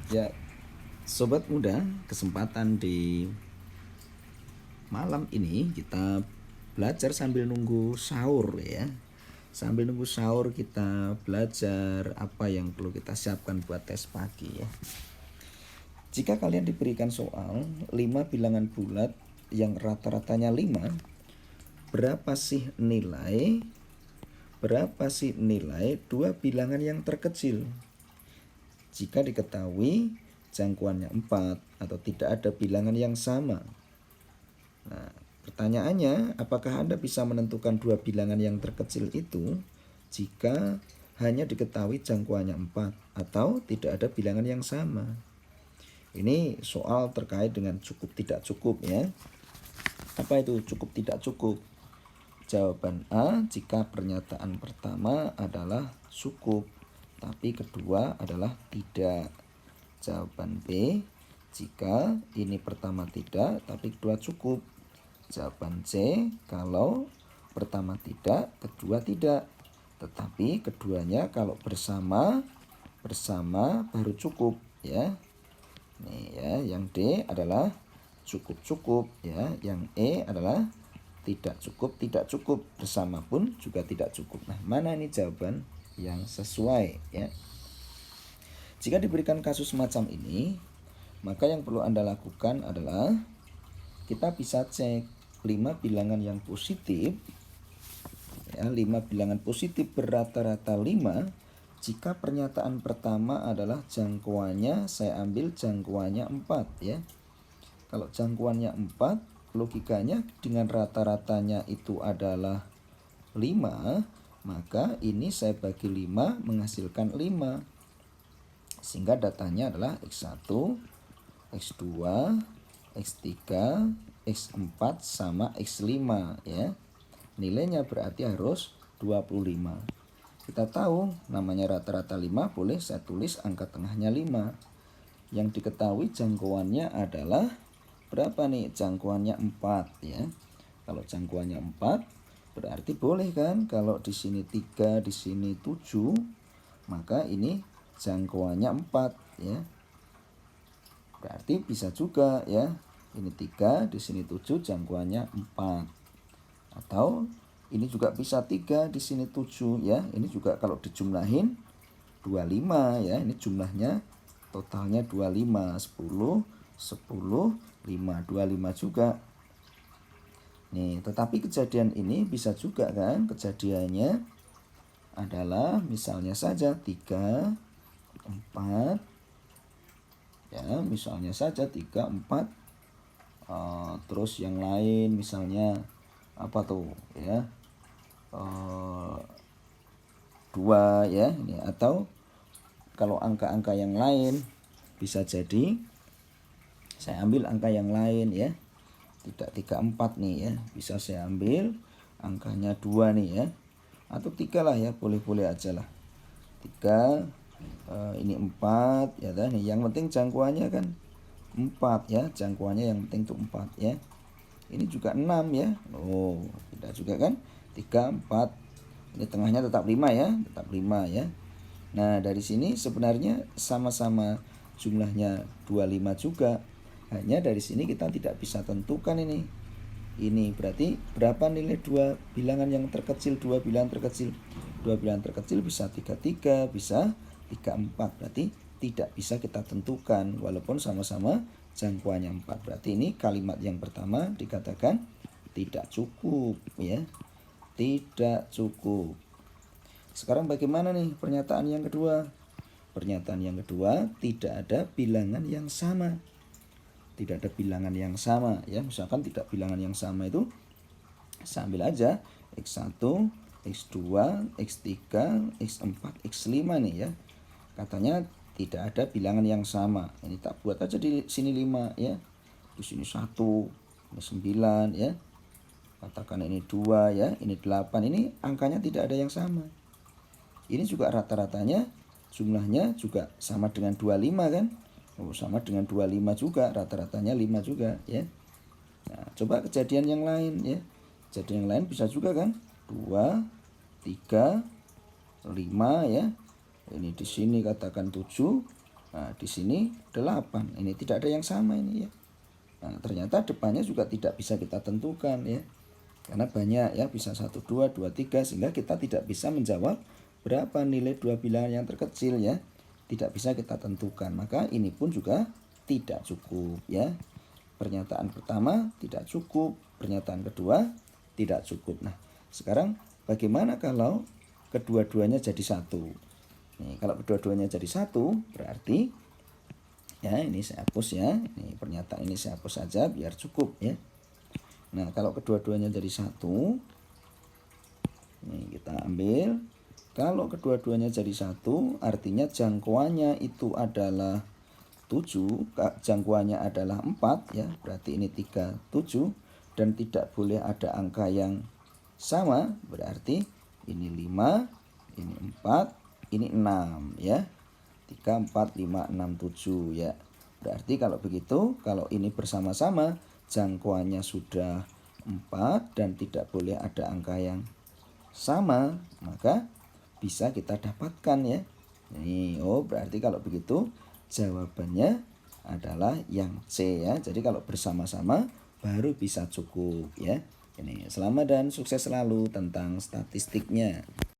Ya, sobat muda, kesempatan di malam ini kita belajar sambil nunggu sahur ya. Sambil nunggu sahur kita belajar apa yang perlu kita siapkan buat tes pagi ya. Jika kalian diberikan soal 5 bilangan bulat yang rata-ratanya 5, berapa sih nilai 2 bilangan yang terkecil? Jika diketahui jangkauannya 4 atau tidak ada bilangan yang sama. Nah, pertanyaannya, apakah Anda bisa menentukan 2 bilangan yang terkecil itu jika hanya diketahui jangkauannya 4 atau tidak ada bilangan yang sama? Ini soal terkait dengan cukup tidak cukup ya. Apa itu cukup tidak cukup? Jawaban A, jika pernyataan pertama adalah cukup tapi kedua adalah tidak. Jawaban B, jika ini pertama tidak tapi kedua cukup. Jawaban C, kalau pertama tidak, kedua tidak. Tetapi keduanya kalau bersama baru cukup ya. Nih ya, yang D adalah cukup ya. Yang E adalah tidak cukup bersama pun juga tidak cukup. Nah, mana ini jawaban yang sesuai ya? Jika diberikan kasus semacam ini, maka yang perlu Anda lakukan adalah kita bisa cek 5 bilangan yang positif ya, 5 bilangan positif berrata-rata 5. Jika pernyataan pertama adalah jangkauannya, saya ambil jangkauannya 4 ya. Kalau jangkauannya 4, logikanya dengan rata-ratanya itu adalah 5, maka ini saya bagi 5 menghasilkan 5. Sehingga datanya adalah X1, X2, X3, X4 sama X5 ya. Nilainya berarti harus 25. Kita tahu namanya rata-rata 5, boleh saya tulis angka tengahnya 5. Yang diketahui jangkauannya adalah berapa nih? Jangkauannya 4 ya. Kalau jangkauannya 4 berarti boleh kan? Kalau di sini 3, di sini 7, maka ini jangkauannya 4 ya. Berarti bisa juga ya. Ini 3, di sini 7, jangkauannya 4. Atau ini juga bisa 3, di sini 7 ya. Ini juga kalau dijumlahin 25 ya. Ini jumlahnya totalnya 25, 10, 10, 5, 25 juga. Nih, tetapi kejadian ini bisa juga kan? Kejadiannya adalah misalnya saja 3, 4 ya, misalnya saja 3, 4 terus yang lain misalnya apa tuh ya, 2 ya ini. Atau kalau angka-angka yang lain bisa jadi saya ambil angka yang lain ya, tidak 3, 4 nih ya, bisa saya ambil angkanya 2 nih ya, atau 3 lah ya, boleh-boleh aja lah 3, ini 4 ya kan. Yang penting jangkauannya kan 4 ya, jangkauannya yang penting itu 4 ya. Ini juga 6 ya. Oh, tidak juga kan? 3, 4. Ini tengahnya tetap 5 ya, tetap 5 ya. Nah, dari sini sebenarnya sama-sama jumlahnya 25 juga. Hanya dari sini kita tidak bisa tentukan ini. Ini berarti berapa nilai 2 bilangan yang terkecil, 2 bilangan terkecil. 2 bilangan terkecil bisa 33, bisa 34. Berarti tidak bisa kita tentukan walaupun sama-sama jangkauannya 4. Berarti ini kalimat yang pertama dikatakan tidak cukup ya. Tidak cukup. Sekarang bagaimana nih pernyataan yang kedua? Pernyataan yang kedua, tidak ada bilangan yang sama. Tidak ada bilangan yang sama ya. Misalkan tidak bilangan yang sama itu saya ambil aja X1, X2, X3, X4, X5 nih ya. Katanya tidak ada bilangan yang sama. Ini tak buat aja di sini 5 ya. Di sini 1, ini 9 ya. Katakan ini 2 ya, ini 8. Ini angkanya tidak ada yang sama. Ini juga rata-ratanya jumlahnya juga sama dengan 25 kan? Oh, sama dengan 25 juga, rata-ratanya 5 juga ya. Nah, coba kejadian yang lain ya. Kejadian yang lain bisa juga kan? 2, 3, 5 ya. Ini di sini katakan 7 Nah, di sini 8. Ini tidak ada yang sama ini ya. Nah, ternyata depannya juga tidak bisa kita tentukan ya. Karena banyak ya, bisa 1, 2, 2, 3, sehingga kita tidak bisa menjawab berapa nilai dua bilangan yang terkecil ya. Tidak bisa kita tentukan. Maka ini pun juga tidak cukup ya. Pernyataan pertama tidak cukup, pernyataan kedua tidak cukup. Nah, sekarang bagaimana kalau kedua-duanya jadi satu? Nih, kalau kedua-duanya jadi satu, berarti ya ini saya hapus ya. Ini pernyataan ini saya hapus saja biar cukup ya. Nah, kalau kedua-duanya jadi satu, nih kita ambil. Kalau kedua-duanya jadi satu, artinya jangkauannya itu adalah 7, jangkauannya adalah 4 ya. Berarti ini 3, 7 dan tidak boleh ada angka yang sama, berarti ini 5, ini 4, ini 6 ya. 3, 4, 5, 6, 7 ya. Berarti kalau begitu, kalau ini bersama-sama jangkauannya sudah 4 dan tidak boleh ada angka yang sama, maka bisa kita dapatkan ya. Ini berarti kalau begitu jawabannya adalah yang C ya. Jadi kalau bersama-sama baru bisa cukup ya. Ini selamat dan sukses selalu tentang statistiknya.